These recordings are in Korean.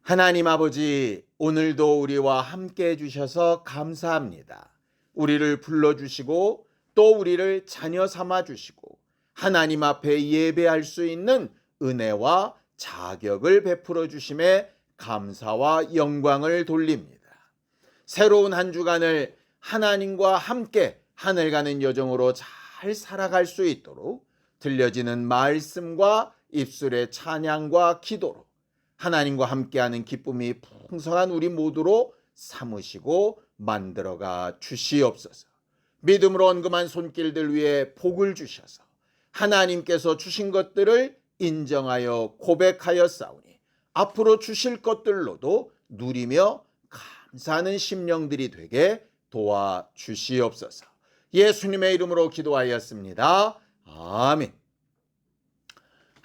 하나님 아버지, 오늘도 우리와 함께 해주셔서 감사합니다. 우리를 불러주시고 또 우리를 자녀 삼아 주시고 하나님 앞에 예배할 수 있는 은혜와 자격을 베풀어 주심에 감사와 영광을 돌립니다. 새로운 한 주간을 하나님과 함께 하늘 가는 여정으로 잘 살아갈 수 있도록 들려지는 말씀과 입술의 찬양과 기도로 하나님과 함께하는 기쁨이 풍성한 우리 모두로 삼으시고 만들어가 주시옵소서. 믿음으로 언금한 손길들 위에 복을 주셔서 하나님께서 주신 것들을 인정하여 고백하여 싸우니 앞으로 주실 것들로도 누리며 감사하는 심령들이 되게 도와주시옵소서. 예수님의 이름으로 기도하였습니다. 아멘.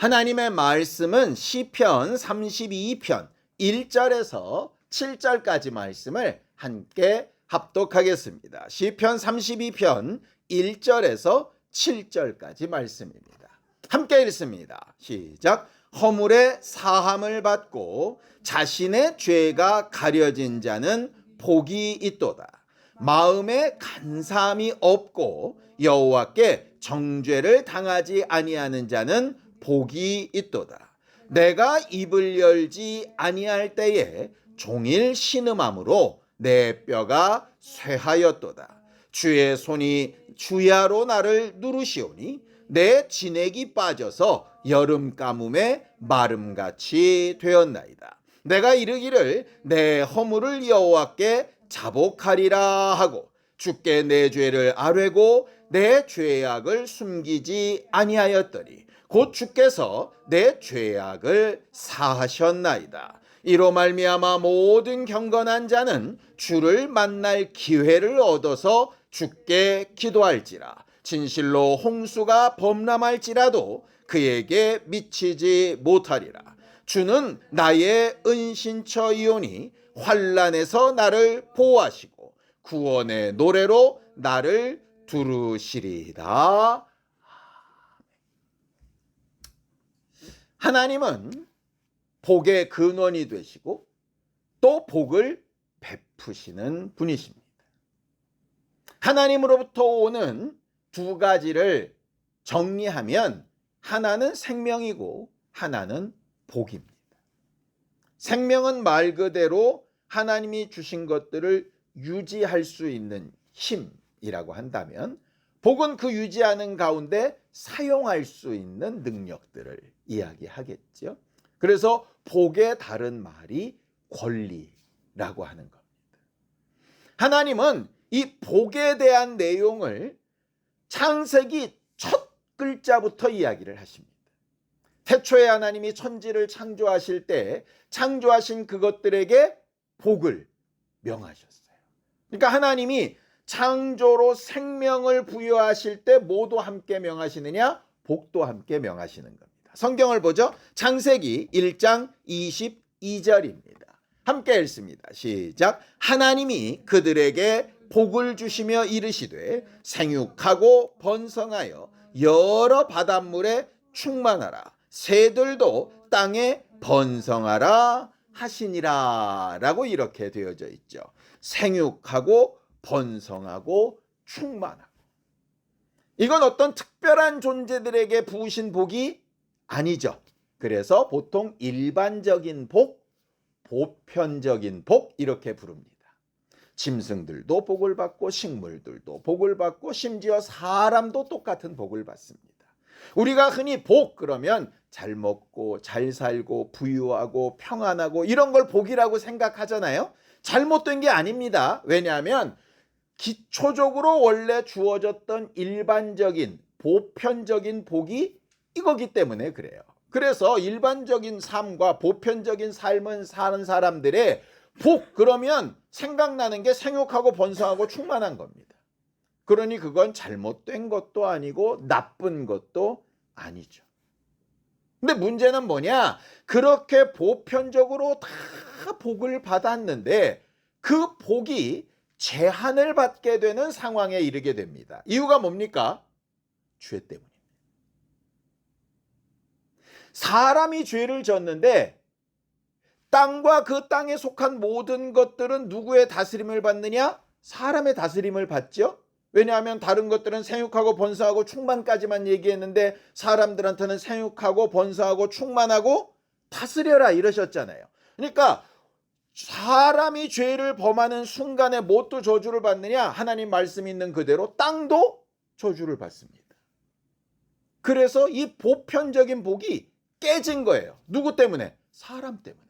하나님의 말씀은 시편 32편 1절에서 7절까지 말씀을 함께 합독하겠습니다. 시편 32편 1절에서 7절까지 말씀입니다. 함께 읽습니다. 시작. 허물의 사함을 받고 자신의 죄가 가려진 자는 복이 있도다. 마음에 간사함이 없고 여호와께 정죄를 당하지 아니하는 자는 복이 있도다. 내가 입을 열지 아니할 때에 종일 신음함으로 내 뼈가 쇠하였도다. 주의 손이 주야로 나를 누르시오니 내 진액이 빠져서 여름 가뭄에 마름같이 되었나이다. 내가 이르기를 내 허물을 여호와께 자복하리라 하고 주께 내 죄를 아뢰고 내 죄악을 숨기지 아니하였더니 곧 주께서 내 죄악을 사하셨나이다. 이로 말미암아 모든 경건한 자는 주를 만날 기회를 얻어서 주께 기도할지라. 진실로 홍수가 범람할지라도 그에게 미치지 못하리라. 주는 나의 은신처이오니 환난에서 나를 보호하시고 구원의 노래로 나를 두르시리이다. 하나님은 복의 근원이 되시고 또 복을 베푸시는 분이십니다. 하나님으로부터 오는 두 가지를 정리하면 하나는 생명이고 하나는 복입니다. 생명은 말 그대로 하나님이 주신 것들을 유지할 수 있는 힘이라고 한다면, 복은 그 유지하는 가운데 사용할 수 있는 능력들을 이야기하겠죠. 그래서 복의 다른 말이 권리라고 하는 겁니다. 하나님은 이 복에 대한 내용을 창세기 첫 글자부터 이야기를 하십니다. 태초에 하나님이 천지를 창조하실 때 창조하신 그것들에게 복을 명하셨어요. 그러니까 하나님이 창조로 생명을 부여하실 때 모두 함께 명하시느냐? 복도 함께 명하시는 겁니다. 성경을 보죠. 창세기 1장 22절입니다. 함께 읽습니다. 시작. 하나님이 그들에게 복을 주시며 이르시되 생육하고 번성하여 여러 바닷물에 충만하라. 새들도 땅에 번성하라 하시니라 라고 이렇게 되어져 있죠. 생육하고 번성하고 충만하고. 이건 어떤 특별한 존재들에게 부으신 복이 아니죠. 그래서 보통 일반적인 복, 보편적인 복 이렇게 부릅니다. 짐승들도 복을 받고 식물들도 복을 받고 심지어 사람도 똑같은 복을 받습니다. 우리가 흔히 복 그러면 잘 먹고 잘 살고 부유하고 평안하고 이런 걸 복이라고 생각하잖아요. 잘못된 게 아닙니다. 왜냐하면 기초적으로 원래 주어졌던 일반적인 보편적인 복이 이거기 때문에 그래요. 그래서 일반적인 삶과 보편적인 삶을 사는 사람들의 복 그러면 생각나는 게 생육하고 번성하고 충만한 겁니다. 그러니 그건 잘못된 것도 아니고 나쁜 것도 아니죠. 근데 문제는 뭐냐? 그렇게 보편적으로 다 복을 받았는데 그 복이 제한을 받게 되는 상황에 이르게 됩니다. 이유가 뭡니까? 죄 때문입니다. 사람이 죄를 졌는데 땅과 그 땅에 속한 모든 것들은 누구의 다스림을 받느냐? 사람의 다스림을 받죠. 왜냐하면 다른 것들은 생육하고 번성하고 충만까지만 얘기했는데 사람들한테는 생육하고 번성하고 충만하고 다스려라 이러셨잖아요. 그러니까 사람이 죄를 범하는 순간에 뭣도 저주를 받느냐? 하나님 말씀 있는 그대로 땅도 저주를 받습니다. 그래서 이 보편적인 복이 깨진 거예요. 누구 때문에? 사람 때문에.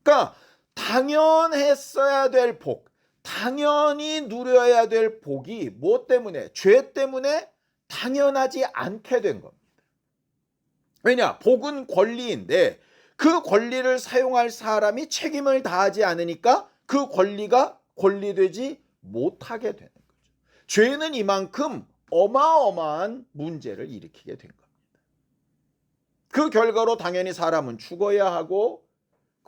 그러니까 당연했어야 될 복, 당연히 누려야 될 복이 뭐 때문에? 죄 때문에 당연하지 않게 된 겁니다. 왜냐? 복은 권리인데 그 권리를 사용할 사람이 책임을 다하지 않으니까 그 권리가 권리되지 못하게 되는 거죠. 죄는 이만큼 어마어마한 문제를 일으키게 된 겁니다. 그 결과로 당연히 사람은 죽어야 하고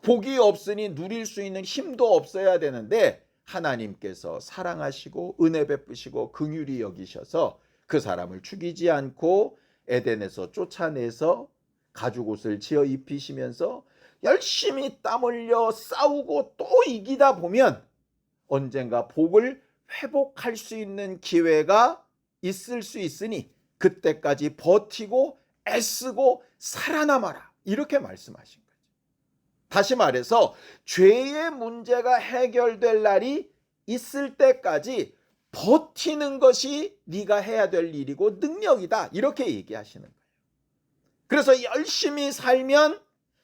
복이 없으니 누릴 수 있는 힘도 없어야 되는데 하나님께서 사랑하시고 은혜 베푸시고 긍휼히 여기셔서 그 사람을 죽이지 않고 에덴에서 쫓아내서 가죽옷을 지어 입히시면서 열심히 땀 흘려 싸우고 또 이기다 보면 언젠가 복을 회복할 수 있는 기회가 있을 수 있으니 그때까지 버티고 애쓰고 살아남아라 이렇게 말씀하신 거예요. 다시 말해서 죄의 문제가 해결될 날이 있을 때까지 버티는 것이 네가 해야 될 일이고 능력이다 이렇게 얘기하시는 거예요. 그래서 열심히 살면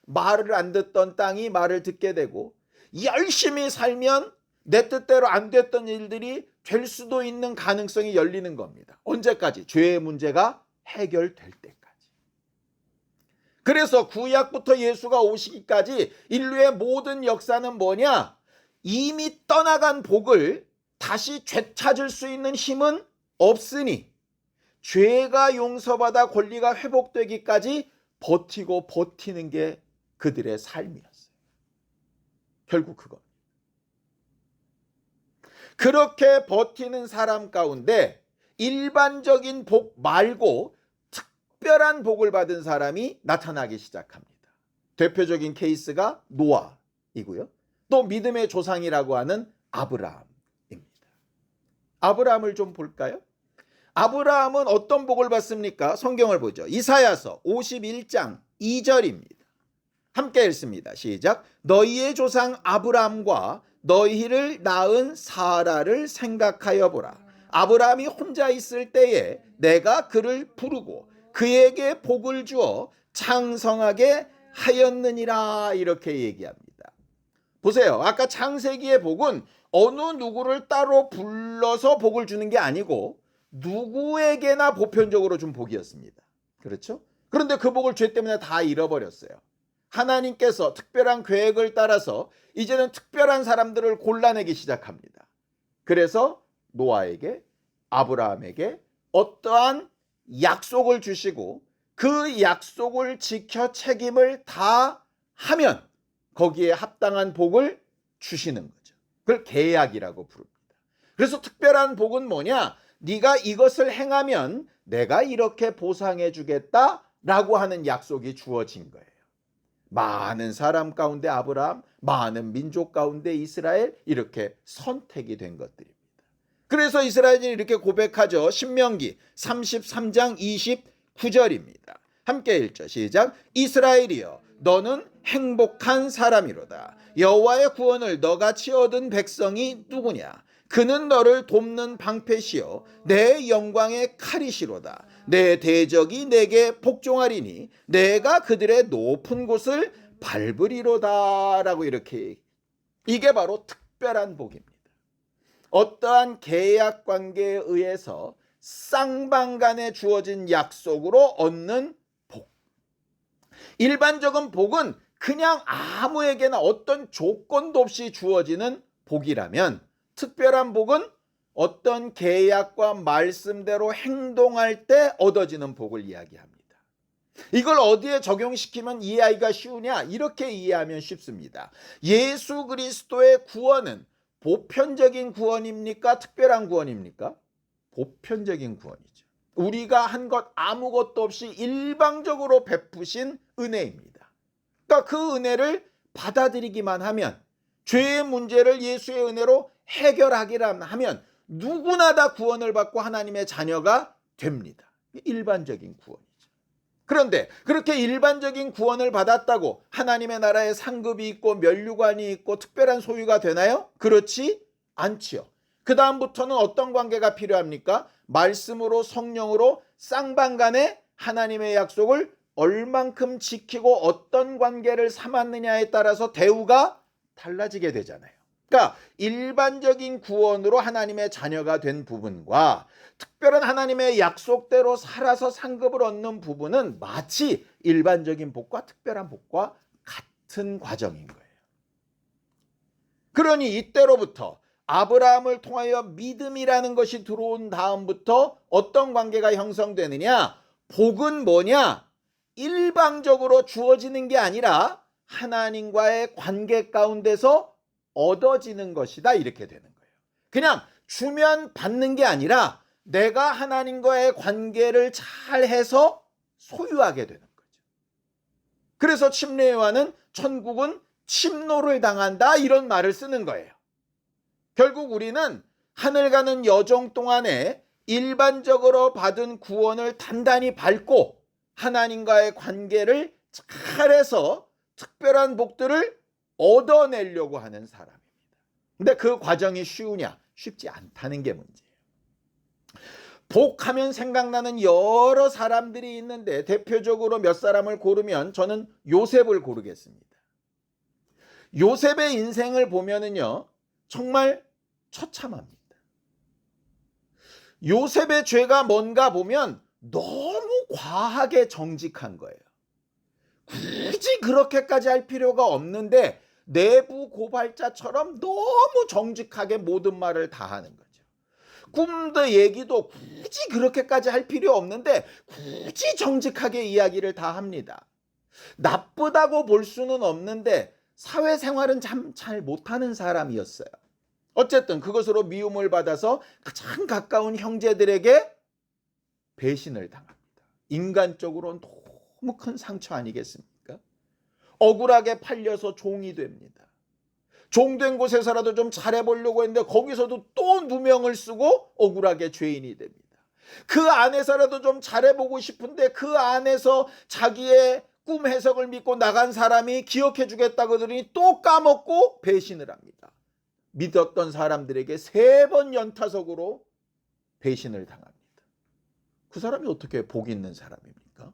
말을 안 듣던 땅이 말을 듣게 되고 열심히 살면 내 뜻대로 안 됐던 일들이 될 수도 있는 가능성이 열리는 겁니다. 언제까지? 죄의 문제가 해결될 때까지. 그래서 구약부터 예수가 오시기까지 인류의 모든 역사는 뭐냐? 이미 떠나간 복을 다시 되찾을 수 있는 힘은 없으니 죄가 용서받아 권리가 회복되기까지 버티고 버티는 게 그들의 삶이었어요. 결국 그겁니다. 그렇게 버티는 사람 가운데 일반적인 복 말고 특별한 복을 받은 사람이 나타나기 시작합니다. 대표적인 케이스가 노아이고요. 또 믿음의 조상이라고 하는 아브라함입니다. 아브라함을 좀 볼까요? 아브라함은 어떤 복을 받습니까? 성경을 보죠. 이사야서 51장 2절입니다. 함께 읽습니다. 시작. 너희의 조상 아브라함과 너희를 낳은 사라를 생각하여 보라. 아브라함이 혼자 있을 때에 내가 그를 부르고 그에게 복을 주어 창성하게 하였느니라 이렇게 얘기합니다. 보세요. 아까 창세기의 복은 어느 누구를 따로 불러서 복을 주는 게 아니고 누구에게나 보편적으로 준 복이었습니다. 그렇죠? 그런데 그 복을 죄 때문에 다 잃어버렸어요. 하나님께서 특별한 계획을 따라서 이제는 특별한 사람들을 골라내기 시작합니다. 그래서 노아에게 아브라함에게 어떠한 약속을 주시고 그 약속을 지켜 책임을 다하면 거기에 합당한 복을 주시는 거죠. 그걸 계약이라고 부릅니다. 그래서 특별한 복은 뭐냐? 네가 이것을 행하면 내가 이렇게 보상해 주겠다라고 하는 약속이 주어진 거예요. 많은 사람 가운데 아브라함, 많은 민족 가운데 이스라엘 이렇게 선택이 된 것들입니다. 그래서 이스라엘이 이렇게 고백하죠. 신명기 33장 29절입니다. 함께 읽죠. 시작. 이스라엘이여 너는 행복한 사람이로다. 여호와의 구원을 너같이 얻은 백성이 누구냐? 그는 너를 돕는 방패시요 내 영광의 칼이시로다. 내 대적이 내게 복종하리니 내가 그들의 높은 곳을 밟으리로다 라고 이렇게 이게 바로 특별한 복입니다. 어떠한 계약 관계에 의해서 쌍방간에 주어진 약속으로 얻는 복. 일반적인 복은 그냥 아무에게나 어떤 조건도 없이 주어지는 복이라면 특별한 복은 어떤 계약과 말씀대로 행동할 때 얻어지는 복을 이야기합니다. 이걸 어디에 적용시키면 이해하기가 쉬우냐? 이렇게 이해하면 쉽습니다. 예수 그리스도의 구원은 보편적인 구원입니까? 특별한 구원입니까? 보편적인 구원이죠. 우리가 한 것 아무것도 없이 일방적으로 베푸신 은혜입니다. 그러니까 그 은혜를 받아들이기만 하면, 죄의 문제를 예수의 은혜로 해결하기만 하면 누구나 다 구원을 받고 하나님의 자녀가 됩니다. 일반적인 구원이죠. 그런데 그렇게 일반적인 구원을 받았다고 하나님의 나라에 상급이 있고 면류관이 있고 특별한 소유가 되나요? 그렇지 않지요. 그 다음부터는 어떤 관계가 필요합니까? 말씀으로, 성령으로 쌍방간에 하나님의 약속을 얼만큼 지키고 어떤 관계를 삼았느냐에 따라서 대우가 달라지게 되잖아요. 그러니까 일반적인 구원으로 하나님의 자녀가 된 부분과 특별한 하나님의 약속대로 살아서 상급을 얻는 부분은 마치 일반적인 복과 특별한 복과 같은 과정인 거예요. 그러니 이때로부터 아브라함을 통하여 믿음이라는 것이 들어온 다음부터 어떤 관계가 형성되느냐? 복은 뭐냐? 일방적으로 주어지는 게 아니라 하나님과의 관계 가운데서 얻어지는 것이다, 이렇게 되는 거예요. 그냥 주면 받는 게 아니라 내가 하나님과의 관계를 잘해서 소유하게 되는 거죠. 그래서 침례요한은 천국은 침노를 당한다, 이런 말을 쓰는 거예요. 결국 우리는 하늘 가는 여정 동안에 일반적으로 받은 구원을 단단히 밟고 하나님과의 관계를 잘해서 특별한 복들을 얻어내려고 하는 사람입니다. 근데 그 과정이 쉬우냐? 쉽지 않다는 게 문제예요. 복하면 생각나는 여러 사람들이 있는데 대표적으로 몇 사람을 고르면 저는 요셉을 고르겠습니다. 요셉의 인생을 보면은요, 정말 처참합니다. 요셉의 죄가 뭔가 보면 너무 과하게 정직한 거예요. 굳이 그렇게까지 할 필요가 없는데 내부 고발자처럼 너무 정직하게 모든 말을 다 하는 거죠. 꿈도 얘기도 굳이 그렇게까지 할 필요 없는데 굳이 정직하게 이야기를 다 합니다. 나쁘다고 볼 수는 없는데 사회생활은 참 잘 못하는 사람이었어요. 어쨌든 그것으로 미움을 받아서 가장 가까운 형제들에게 배신을 당합니다. 인간적으로 너무 큰 상처 아니겠습니까? 억울하게 팔려서 종이 됩니다. 종된 곳에서라도 좀 잘해보려고 했는데 거기서도 또 누명을 쓰고 억울하게 죄인이 됩니다. 그 안에서라도 좀 잘해보고 싶은데 그 안에서 자기의 꿈 해석을 믿고 나간 사람이 기억해 주겠다고 그러더니 또 까먹고 배신을 합니다. 믿었던 사람들에게 3번 연타석으로 배신을 당합니다. 그 사람이 어떻게 복 있는 사람입니까?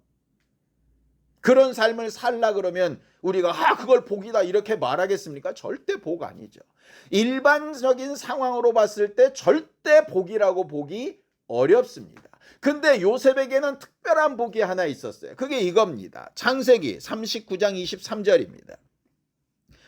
그런 삶을 살라 그러면 우리가 그걸 복이다 이렇게 말하겠습니까? 절대 복 아니죠. 일반적인 상황으로 봤을 때 절대 복이라고 보기 어렵습니다. 근데 요셉에게는 특별한 복이 하나 있었어요. 그게 이겁니다. 창세기 39장 23절입니다.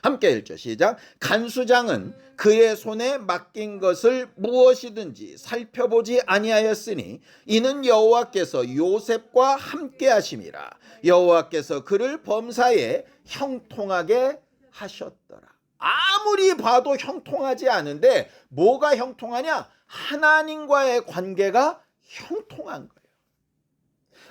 함께 읽죠. 시작. 간수장은 그의 손에 맡긴 것을 무엇이든지 살펴보지 아니하였으니 이는 여호와께서 요셉과 함께 하심이라. 여호와께서 그를 범사에 형통하게 하셨더라. 아무리 봐도 형통하지 않은데 뭐가 형통하냐? 하나님과의 관계가 형통한 거예요.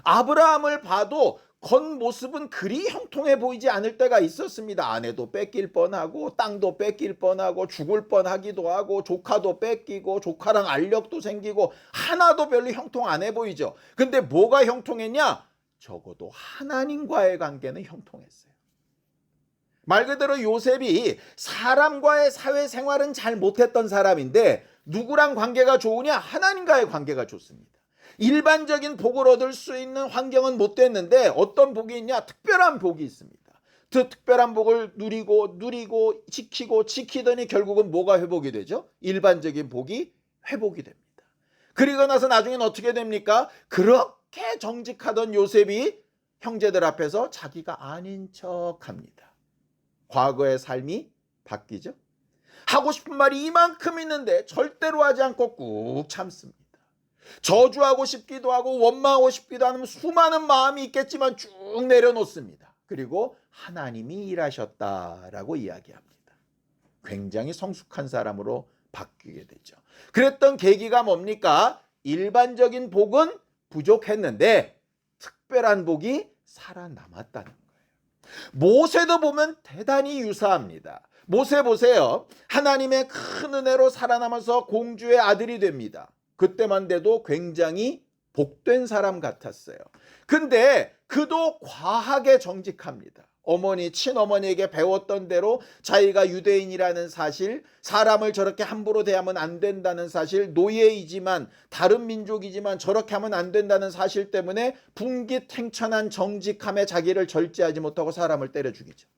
아브라함을 봐도 겉모습은 그리 형통해 보이지 않을 때가 있었습니다. 아내도 뺏길 뻔하고 땅도 뺏길 뻔하고 죽을 뻔하기도 하고 조카도 뺏기고 조카랑 알력도 생기고 하나도 별로 형통 안 해 보이죠. 근데 뭐가 형통했냐? 적어도 하나님과의 관계는 형통했어요. 말 그대로 요셉이 사람과의 사회생활은 잘 못했던 사람인데 누구랑 관계가 좋으냐? 하나님과의 관계가 좋습니다. 일반적인 복을 얻을 수 있는 환경은 못 됐는데 어떤 복이 있냐? 특별한 복이 있습니다. 그 특별한 복을 누리고 지키더니 결국은 뭐가 회복이 되죠? 일반적인 복이 회복이 됩니다. 그리고 나서 나중엔 어떻게 됩니까? 그렇게 정직하던 요셉이 형제들 앞에서 자기가 아닌 척합니다. 과거의 삶이 바뀌죠. 하고 싶은 말이 이만큼 있는데 절대로 하지 않고 꾹 참습니다. 저주하고 싶기도 하고 원망하고 싶기도 하는 수많은 마음이 있겠지만 쭉 내려놓습니다. 그리고 하나님이 일하셨다라고 이야기합니다. 굉장히 성숙한 사람으로 바뀌게 되죠. 그랬던 계기가 뭡니까? 일반적인 복은 부족했는데 특별한 복이 살아남았다는 거예요. 모세도 보면 대단히 유사합니다. 모세 보세요. 하나님의 큰 은혜로 살아남아서 공주의 아들이 됩니다. 그때만 돼도 굉장히 복된 사람 같았어요. 근데 그도 과하게 정직합니다. 어머니, 친어머니에게 배웠던 대로 자기가 유대인이라는 사실, 사람을 저렇게 함부로 대하면 안 된다는 사실, 노예이지만 다른 민족이지만 저렇게 하면 안 된다는 사실 때문에 분기탱천한 정직함에 자기를 절제하지 못하고 사람을 때려 죽이죠.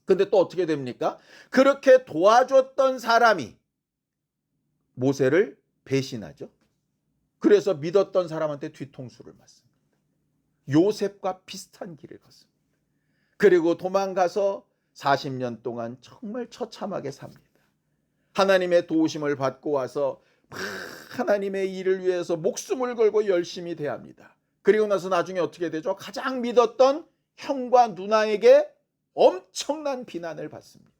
근데 또 어떻게 됩니까? 그렇게 도와줬던 사람이 모세를 배신하죠. 그래서 믿었던 사람한테 뒤통수를 맞습니다. 요셉과 비슷한 길을 걷습니다. 그리고 도망가서 40년 동안 정말 처참하게 삽니다. 하나님의 도우심을 받고 와서 하나님의 일을 위해서 목숨을 걸고 열심히 대합니다. 그리고 나서 나중에 어떻게 되죠? 가장 믿었던 형과 누나에게 엄청난 비난을 받습니다.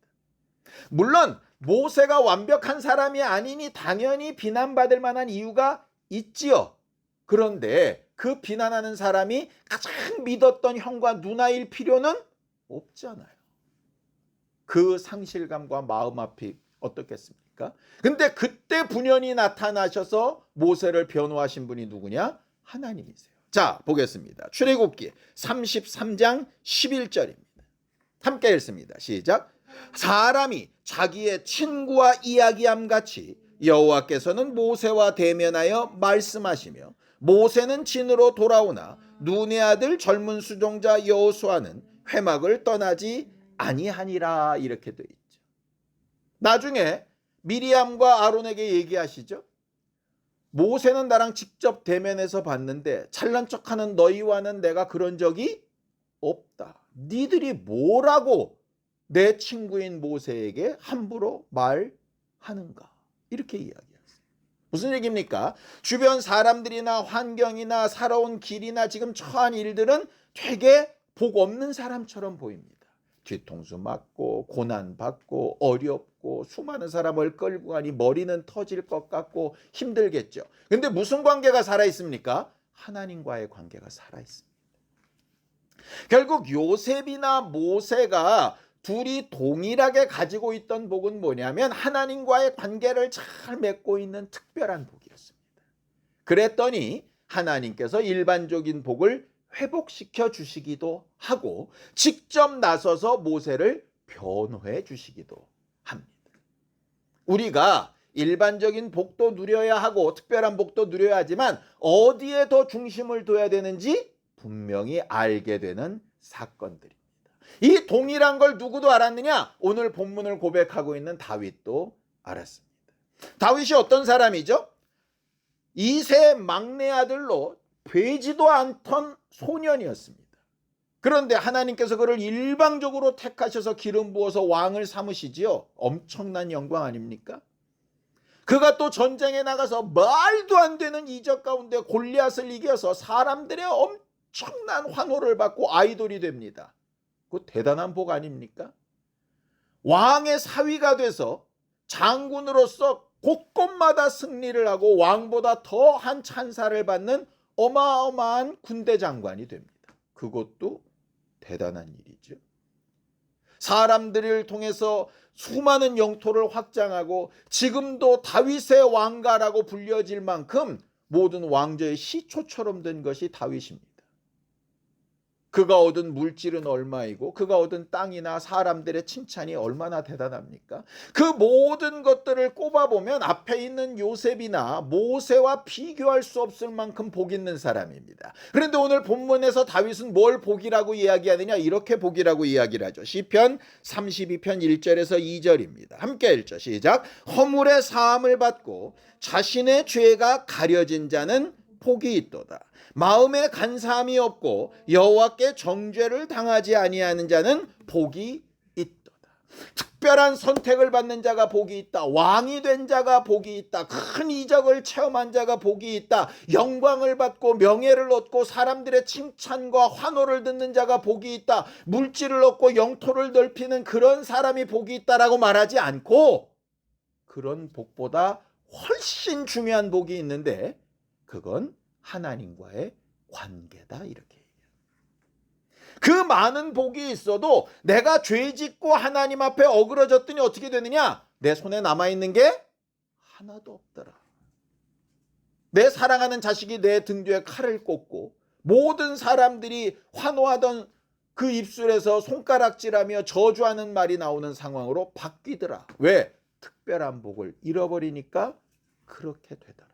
물론 모세가 완벽한 사람이 아니니 당연히 비난받을 만한 이유가 있지요. 그런데 그 비난하는 사람이 가장 믿었던 형과 누나일 필요는 없잖아요. 그 상실감과 마음 앞이 어떻겠습니까? 근데 그때 분연히 나타나셔서 모세를 변호하신 분이 누구냐? 하나님이세요. 자, 보겠습니다. 출애굽기 33장 11절입니다. 함께 읽습니다. 시작. 사람이 자기의 친구와 이야기함 같이 여호와께서는 모세와 대면하여 말씀하시며 모세는 진으로 돌아오나 눈의 아들 젊은 수종자 여호수아는 회막을 떠나지 아니하니라. 이렇게 되어 있죠. 나중에 미리암과 아론에게 얘기하시죠. 모세는 나랑 직접 대면해서 봤는데 잘난 척하는 너희와는 내가 그런 적이 없다. 니들이 뭐라고 내 친구인 모세에게 함부로 말하는가? 이렇게 이야기했어요. 무슨 얘기입니까? 주변 사람들이나 환경이나 살아온 길이나 지금 처한 일들은 되게 복 없는 사람처럼 보입니다. 뒤통수 맞고 고난받고 어렵고 수많은 사람을 끌고 가니 머리는 터질 것 같고 힘들겠죠. 근데 무슨 관계가 살아있습니까? 하나님과의 관계가 살아있습니다. 결국 요셉이나 모세가 둘이 동일하게 가지고 있던 복은 뭐냐면 하나님과의 관계를 잘 맺고 있는 특별한 복이었습니다. 그랬더니 하나님께서 일반적인 복을 회복시켜 주시기도 하고 직접 나서서 모세를 변호해 주시기도 합니다. 우리가 일반적인 복도 누려야 하고 특별한 복도 누려야 하지만 어디에 더 중심을 둬야 되는지 분명히 알게 되는 사건들입니다. 이 동일한 걸 누구도 알았느냐? 오늘 본문을 고백하고 있는 다윗도 알았습니다. 다윗이 어떤 사람이죠? 이세 막내 아들로 되지도 않던 소년이었습니다. 그런데 하나님께서 그를 일방적으로 택하셔서 기름 부어서 왕을 삼으시지요. 엄청난 영광 아닙니까? 그가 또 전쟁에 나가서 말도 안 되는 이적 가운데 골리앗을 이겨서 사람들의 엄청난 환호를 받고 아이돌이 됩니다. 그 대단한 복 아닙니까? 왕의 사위가 돼서 장군으로서 곳곳마다 승리를 하고 왕보다 더한 찬사를 받는 어마어마한 군대 장관이 됩니다. 그것도 대단한 일이죠. 사람들을 통해서 수많은 영토를 확장하고 지금도 다윗의 왕가라고 불려질 만큼 모든 왕조의 시초처럼 된 것이 다윗입니다. 그가 얻은 물질은 얼마이고 그가 얻은 땅이나 사람들의 칭찬이 얼마나 대단합니까? 그 모든 것들을 꼽아보면 앞에 있는 요셉이나 모세와 비교할 수 없을 만큼 복 있는 사람입니다. 그런데 오늘 본문에서 다윗은 뭘 복이라고 이야기하느냐? 이렇게 복이라고 이야기를 하죠. 시편 32편 1절에서 2절입니다. 함께 읽죠. 시작. 허물의 사함을 받고 자신의 죄가 가려진 자는 복이 있도다. 마음에 간사함이 없고 여호와께 정죄를 당하지 아니하는 자는 복이 있도다. 특별한 선택을 받는 자가 복이 있다. 왕이 된 자가 복이 있다. 큰 이적을 체험한 자가 복이 있다. 영광을 받고 명예를 얻고 사람들의 칭찬과 환호를 듣는 자가 복이 있다. 물질을 얻고 영토를 넓히는 그런 사람이 복이 있다라고 말하지 않고 그런 복보다 훨씬 중요한 복이 있는데 그건 하나님과의 관계다 이렇게 얘기해요. 그 많은 복이 있어도 내가 죄 짓고 하나님 앞에 어그러졌더니 어떻게 되느냐? 내 손에 남아있는 게 하나도 없더라. 내 사랑하는 자식이 내 등 뒤에 칼을 꽂고 모든 사람들이 환호하던 그 입술에서 손가락질하며 저주하는 말이 나오는 상황으로 바뀌더라. 왜? 특별한 복을 잃어버리니까 그렇게 되더라.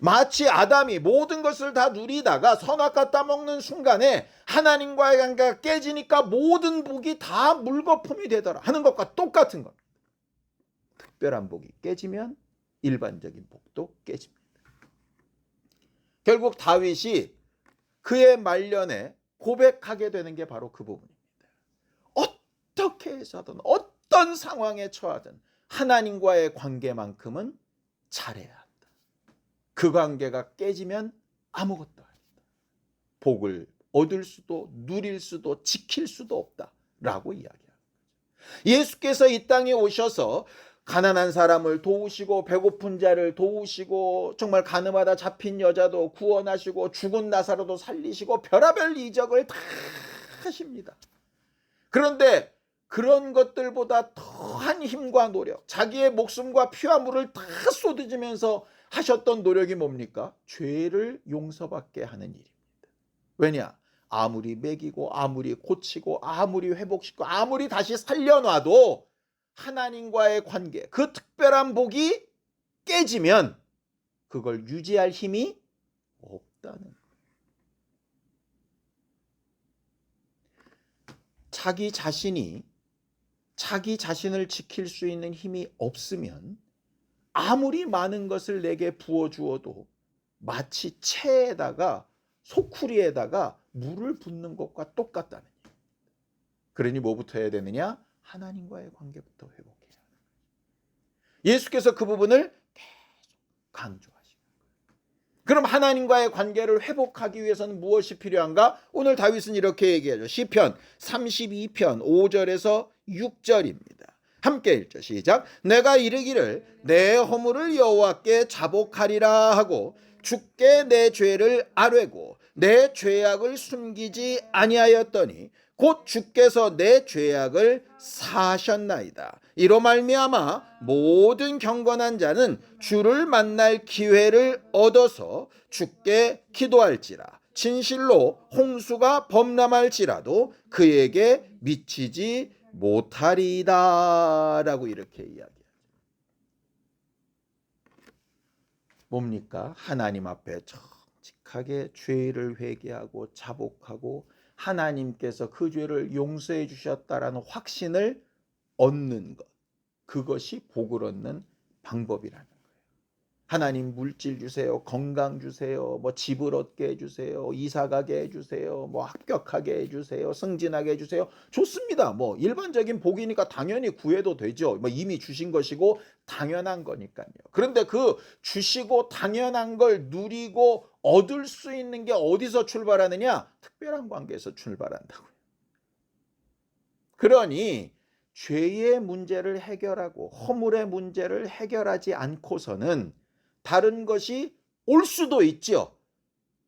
마치 아담이 모든 것을 다 누리다가 선악과 따먹는 순간에 하나님과의 관계가 깨지니까 모든 복이 다 물거품이 되더라 하는 것과 똑같은 겁니다. 특별한 복이 깨지면 일반적인 복도 깨집니다. 결국 다윗이 그의 말년에 고백하게 되는 게 바로 그 부분입니다. 어떻게 해서든 어떤 상황에 처하든 하나님과의 관계만큼은 잘해야 한다. 그 관계가 깨지면 아무것도 아니다. 복을 얻을 수도 누릴 수도 지킬 수도 없다라고 이야기합니다. 예수께서 이 땅에 오셔서 가난한 사람을 도우시고 배고픈 자를 도우시고 정말 가늠하다 잡힌 여자도 구원하시고 죽은 나사로도 살리시고 별의별 이적을 다 하십니다. 그런데 그런 것들보다 더한 힘과 노력, 자기의 목숨과 피와 물을 다 쏟으면서 하셨던 노력이 뭡니까? 죄를 용서받게 하는 일입니다. 왜냐? 아무리 먹이고 아무리 고치고 아무리 회복시키고 아무리 다시 살려놔도 하나님과의 관계, 그 특별한 복이 깨지면 그걸 유지할 힘이 없다는 거예요. 자기 자신을 지킬 수 있는 힘이 없으면 아무리 많은 것을 내게 부어주어도 마치 채에다가 소쿠리에다가 물을 붓는 것과 똑같다는 얘기입니다. 그러니 뭐부터 해야 되느냐? 하나님과의 관계부터 회복해야 하는 거예요. 예수께서 그 부분을 계속 강조하시는 거예요. 그럼 하나님과의 관계를 회복하기 위해서는 무엇이 필요한가? 오늘 다윗은 이렇게 얘기하죠. 시편 32편 5절에서 6절입니다. 함께 읽죠. 시작. 내가 이르기를 내 허물을 여호와께 자복하리라 하고 주께 내 죄를 아뢰고 내 죄악을 숨기지 아니하였더니 곧 주께서 내 죄악을 사하셨나이다. 이로 말미암아 모든 경건한 자는 주를 만날 기회를 얻어서 주께 기도할지라. 진실로 홍수가 범람할지라도 그에게 미치지 못하리이다 라고 이렇게 이야기하죠. 뭡니까? 하나님 앞에 정직하게 죄를 회개하고 자복하고 하나님께서 그 죄를 용서해 주셨다라는 확신을 얻는 것, 그것이 복을 얻는 방법이라는 거예요. 하나님 물질 주세요, 건강 주세요, 뭐 집을 얻게 해주세요, 이사 가게 해주세요, 뭐 합격하게 해주세요, 승진하게 해주세요. 좋습니다. 뭐 일반적인 복이니까 당연히 구해도 되죠. 뭐 이미 주신 것이고 당연한 거니까요. 그런데 그 주시고 당연한 걸 누리고 얻을 수 있는 게 어디서 출발하느냐? 특별한 관계에서 출발한다고요. 그러니 죄의 문제를 해결하고 허물의 문제를 해결하지 않고서는 다른 것이 올 수도 있죠.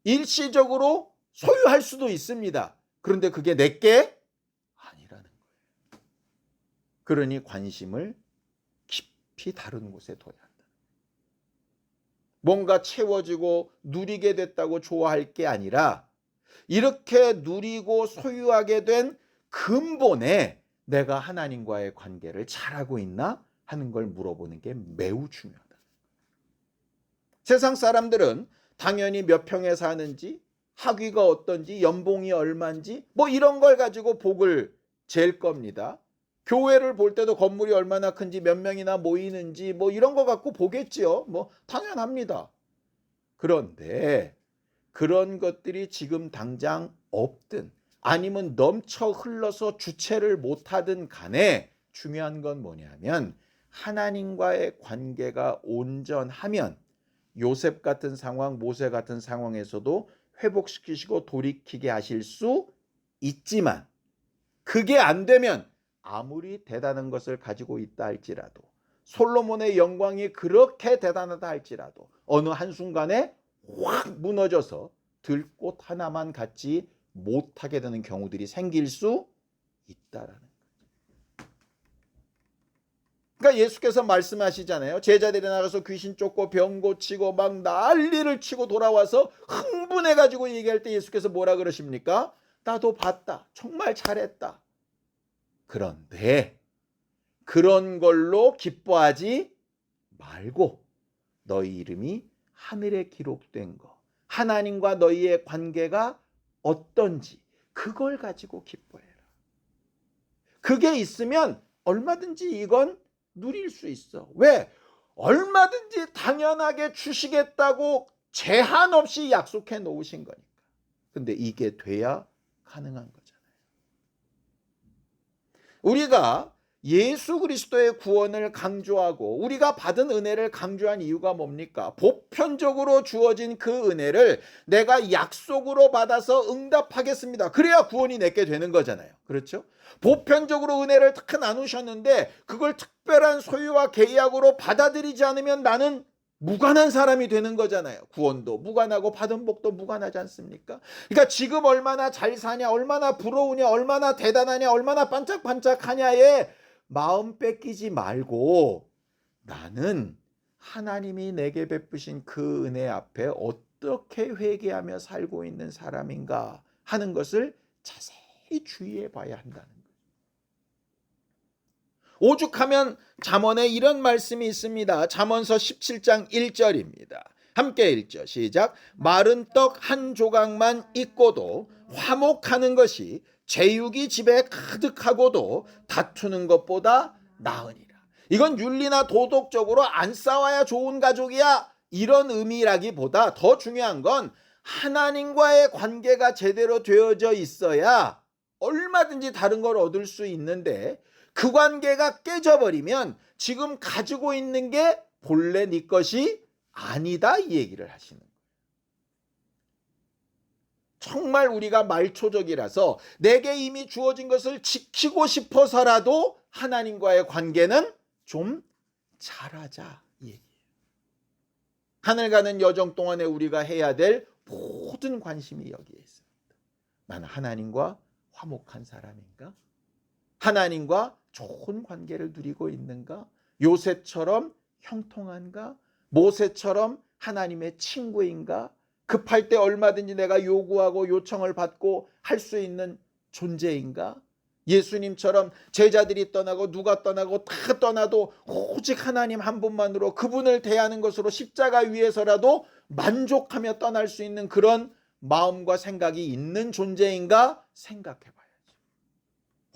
일시적으로 소유할 수도 있습니다. 그런데 그게 내게 아니라는 거예요. 그러니 관심을 깊이 다른 곳에 둬야 한다. 뭔가 채워지고 누리게 됐다고 좋아할 게 아니라 이렇게 누리고 소유하게 된 근본에 내가 하나님과의 관계를 잘하고 있나 하는 걸 물어보는 게 매우 중요하다. 세상 사람들은 당연히 몇 평에 사는지, 학위가 어떤지, 연봉이 얼마인지 뭐 이런 걸 가지고 복을 잴 겁니다. 교회를 볼 때도 건물이 얼마나 큰지, 몇 명이나 모이는지 뭐 이런 거 갖고 보겠지요. 뭐 당연합니다. 그런데 그런 것들이 지금 당장 없든 아니면 넘쳐 흘러서 주체를 못하든 간에 중요한 건 뭐냐면 하나님과의 관계가 온전하면 요셉 같은 상황, 모세 같은 상황에서도 회복시키시고 돌이키게 하실 수 있지만 그게 안 되면 아무리 대단한 것을 가지고 있다 할지라도 솔로몬의 영광이 그렇게 대단하다 할지라도 어느 한순간에 확 무너져서 들꽃 하나만 갖지 못하게 되는 경우들이 생길 수 있다라는 거예요. 그러니까 예수께서 말씀하시잖아요. 제자들이 나가서 귀신 쫓고 병 고치고 막 난리를 치고 돌아와서 흥분해가지고 얘기할 때 예수께서 뭐라 그러십니까? 나도 봤다. 정말 잘했다. 그런데 그런 걸로 기뻐하지 말고 너희 이름이 하늘에 기록된 거, 하나님과 너희의 관계가 어떤지 그걸 가지고 기뻐해라. 그게 있으면 얼마든지 이건 누릴 수 있어. 왜? 얼마든지 당연하게 주시겠다고 제한 없이 약속해 놓으신 거니까. 근데 이게 돼야 가능한 거잖아요. 우리가 예수 그리스도의 구원을 강조하고 우리가 받은 은혜를 강조한 이유가 뭡니까? 보편적으로 주어진 그 은혜를 내가 약속으로 받아서 응답하겠습니다. 그래야 구원이 내게 되는 거잖아요. 그렇죠? 보편적으로 은혜를 탁 나누셨는데 그걸 특별한 소유와 계약으로 받아들이지 않으면 나는 무관한 사람이 되는 거잖아요. 구원도 무관하고 받은 복도 무관하지 않습니까? 그러니까 지금 얼마나 잘 사냐, 얼마나 부러우냐, 얼마나 대단하냐, 얼마나 반짝반짝하냐에 마음 뺏기지 말고 나는 하나님이 내게 베푸신 그 은혜 앞에 어떻게 회개하며 살고 있는 사람인가 하는 것을 자세히 주의해 봐야 한다는 거예요. 오죽하면 잠언에 이런 말씀이 있습니다. 잠언서 17장 1절입니다. 함께 읽죠. 시작. 마른 떡 한 조각만 있고도 화목하는 것이 제육이 집에 가득하고도 다투는 것보다 나으니라. 이건 윤리나 도덕적으로 안 싸워야 좋은 가족이야 이런 의미라기보다 더 중요한 건 하나님과의 관계가 제대로 되어져 있어야 얼마든지 다른 걸 얻을 수 있는데 그 관계가 깨져버리면 지금 가지고 있는 게 본래 네 것이 아니다 이 얘기를 하시는 거예요. 정말 우리가 말초적이라서 내게 이미 주어진 것을 지키고 싶어서라도 하나님과의 관계는 좀 잘하자 이 얘기예요. 하늘 가는 여정 동안에 우리가 해야 될 모든 관심이 여기에 있습니다. 나는 하나님과 화목한 사람인가? 하나님과 좋은 관계를 누리고 있는가? 요셉처럼 형통한가? 모세처럼 하나님의 친구인가? 급할 때 얼마든지 내가 요구하고 요청을 받고 할 수 있는 존재인가? 예수님처럼 제자들이 떠나고 누가 떠나고 다 떠나도 오직 하나님 한 분만으로 그분을 대하는 것으로 십자가 위에서라도 만족하며 떠날 수 있는 그런 마음과 생각이 있는 존재인가 생각해 봐야죠.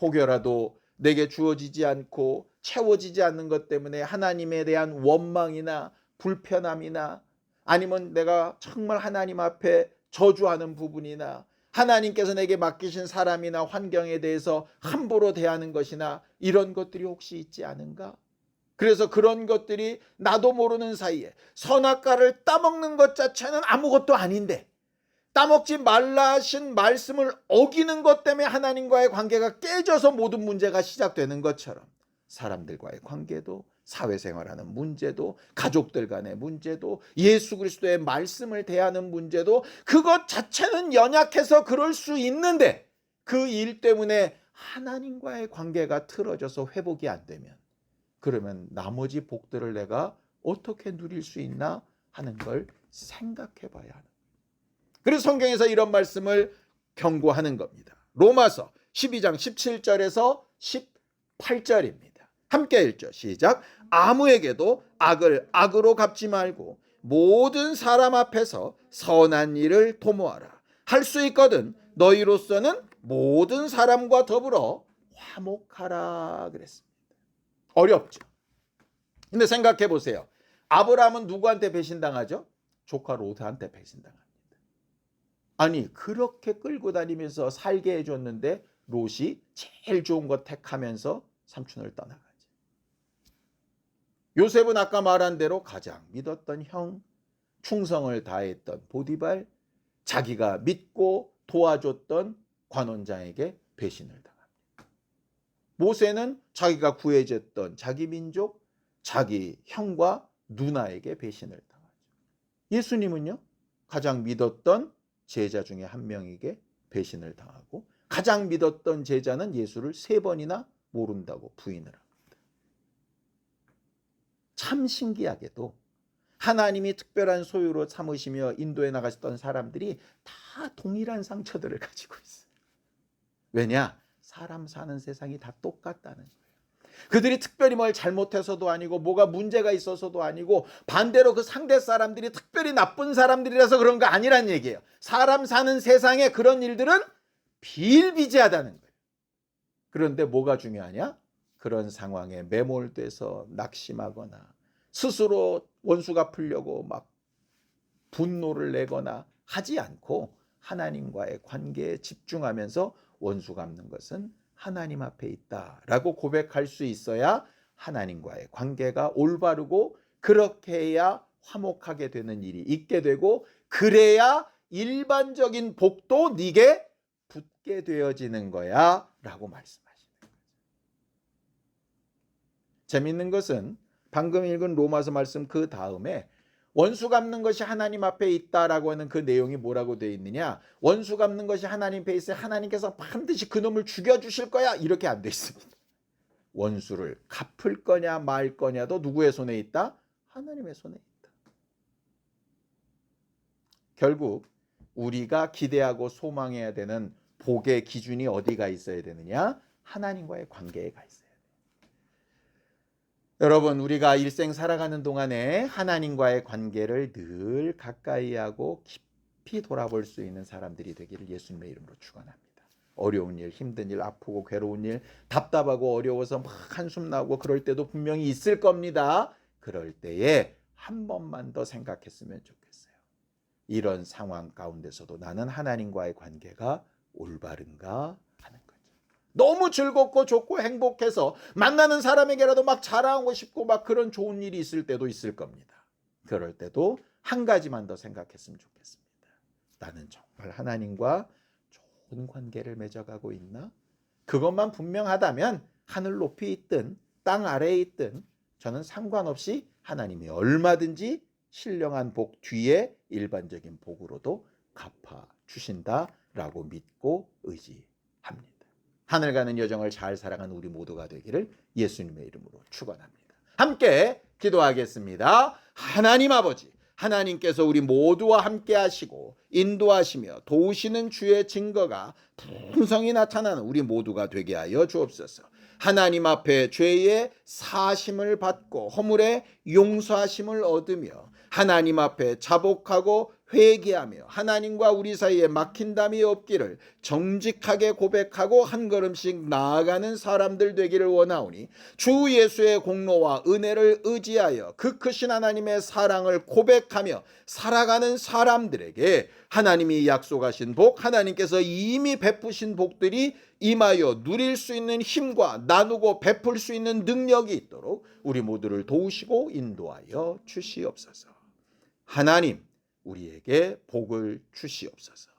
혹여라도 내게 주어지지 않고 채워지지 않는 것 때문에 하나님에 대한 원망이나 불편함이나 아니면 내가 정말 하나님 앞에 저주하는 부분이나 하나님께서 내게 맡기신 사람이나 환경에 대해서 함부로 대하는 것이나 이런 것들이 혹시 있지 않은가? 그래서 그런 것들이 나도 모르는 사이에 선악과를 따먹는 것 자체는 아무것도 아닌데 따먹지 말라 하신 말씀을 어기는 것 때문에 하나님과의 관계가 깨져서 모든 문제가 시작되는 것처럼 사람들과의 관계도 사회생활하는 문제도 가족들 간의 문제도 예수 그리스도의 말씀을 대하는 문제도 그것 자체는 연약해서 그럴 수 있는데 그 일 때문에 하나님과의 관계가 틀어져서 회복이 안 되면 그러면 나머지 복들을 내가 어떻게 누릴 수 있나 하는 걸 생각해 봐야 하는 거예요. 그래서 성경에서 이런 말씀을 경고하는 겁니다. 로마서 12장 17절에서 18절입니다. 함께 읽죠. 시작. 아무에게도 악을 악으로 갚지 말고 모든 사람 앞에서 선한 일을 도모하라. 할 수 있거든 너희로서는 모든 사람과 더불어 화목하라 그랬습니다. 어렵죠. 근데 생각해 보세요. 아브라함은 누구한테 배신당하죠? 조카 롯한테 배신당합니다. 아니 그렇게 끌고 다니면서 살게 해줬는데 롯이 제일 좋은 거 택하면서 삼촌을 떠나가지. 요셉은 아까 말한 대로 가장 믿었던 형, 충성을 다했던 보디발, 자기가 믿고 도와줬던 관원장에게 배신을 당합니다. 모세는 자기가 구해줬던 자기 민족, 자기 형과 누나에게 배신을 당하죠. 예수님은요 가장 믿었던 제자 중에 한 명에게 배신을 당하고 가장 믿었던 제자는 예수를 3번이나 모른다고 부인을 합니다. 참 신기하게도 하나님이 특별한 소유로 삼으시며 인도에 나가셨던 사람들이 다 동일한 상처들을 가지고 있어요. 왜냐? 사람 사는 세상이 다 똑같다는 거예요. 그들이 특별히 뭘 잘못해서도 아니고 뭐가 문제가 있어서도 아니고 반대로 그 상대 사람들이 특별히 나쁜 사람들이라서 그런 거 아니란 얘기예요. 사람 사는 세상에 그런 일들은 비일비재하다는 거예요. 그런데 뭐가 중요하냐? 그런 상황에 매몰돼서 낙심하거나 스스로 원수 갚으려고 막 분노를 내거나 하지 않고 하나님과의 관계에 집중하면서 원수 갚는 것은 하나님 앞에 있다라고 고백할 수 있어야 하나님과의 관계가 올바르고 그렇게 해야 화목하게 되는 일이 있게 되고 그래야 일반적인 복도 네게 붙게 되어지는 거야 라고 말씀하시는 거죠. 재밌는 것은 방금 읽은 로마서 말씀 그 다음에 원수 갚는 것이 하나님 앞에 있다라고 하는 그 내용이 뭐라고 되어 있느냐? 원수 갚는 것이 하나님 앞에 있어야 하나님께서 반드시 그놈을 죽여주실 거야 이렇게 안 돼 있습니다. 원수를 갚을 거냐 말 거냐도 누구의 손에 있다? 하나님의 손에 있다. 결국 우리가 기대하고 소망해야 되는 복의 기준이 어디가 있어야 되느냐? 하나님과의 관계에 가 있어요. 여러분, 우리가 일생 살아가는 동안에 하나님과의 관계를 늘 가까이 하고 깊이 돌아볼 수 있는 사람들이 되기를 예수님의 이름으로 축원합니다. 어려운 일, 힘든 일, 아프고 괴로운 일, 답답하고 어려워서 막 한숨 나오고 그럴 때도 분명히 있을 겁니다. 그럴 때에 한 번만 더 생각했으면 좋겠어요. 이런 상황 가운데서도 나는 하나님과의 관계가 올바른가 하는 거죠. 너무 즐겁고 좋고 행복해서 만나는 사람에게라도 막 자랑하고 싶고 막 그런 좋은 일이 있을 때도 있을 겁니다. 그럴 때도 한 가지만 더 생각했으면 좋겠습니다. 나는 정말 하나님과 좋은 관계를 맺어가고 있나? 그것만 분명하다면 하늘 높이 있든 땅 아래에 있든 저는 상관없이 하나님이 얼마든지 신령한 복 뒤에 일반적인 복으로도 갚아주신다라고 믿고 의지합니다. 하늘 가는 여정을 잘 살아가는 우리 모두가 되기를 예수님의 이름으로 축원합니다. 함께 기도하겠습니다. 하나님 아버지, 하나님께서 우리 모두와 함께 하시고 인도하시며 도우시는 주의 증거가 풍성히 나타나는 우리 모두가 되게 하여 주옵소서. 하나님 앞에 죄의 사심을 받고 허물의 용서하심을 얻으며 하나님 앞에 자복하고 회개하며 하나님과 우리 사이에 막힌담이 없기를 정직하게 고백하고 한 걸음씩 나아가는 사람들 되기를 원하오니 주 예수의 공로와 은혜를 의지하여 그 크신 하나님의 사랑을 고백하며 살아가는 사람들에게 하나님이 약속하신 복, 하나님께서 이미 베푸신 복들이 임하여 누릴 수 있는 힘과 나누고 베풀 수 있는 능력이 있도록 우리 모두를 도우시고 인도하여 주시옵소서. 하나님, 우리에게 복을 주시옵소서.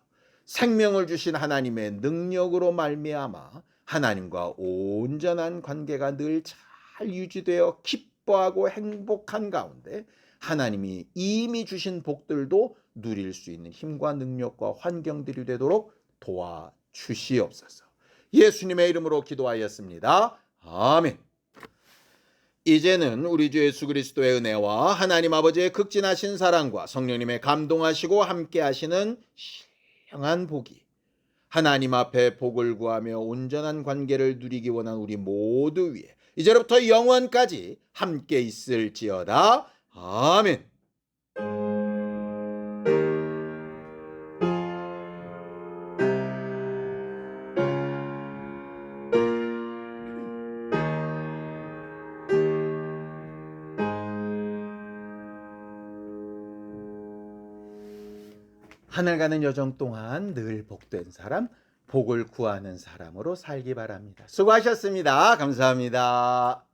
생명을 주신 하나님의 능력으로 말미암아 하나님과 온전한 관계가 늘 잘 유지되어 기뻐하고 행복한 가운데 하나님이 이미 주신 복들도 누릴 수 있는 힘과 능력과 환경들이 되도록 도와주시옵소서. 예수님의 이름으로 기도하였습니다. 아멘. 이제는 우리 주 예수 그리스도의 은혜와 하나님 아버지의 극진하신 사랑과 성령님의 감동하시고 함께 하시는 신령한 복이 하나님 앞에 복을 구하며 온전한 관계를 누리기 원한 우리 모두 위에 이제부터 영원까지 함께 있을지어다. 아멘. 하늘 가는 여정 동안 늘 복된 사람, 복을 구하는 사람으로 살기 바랍니다. 수고하셨습니다. 감사합니다.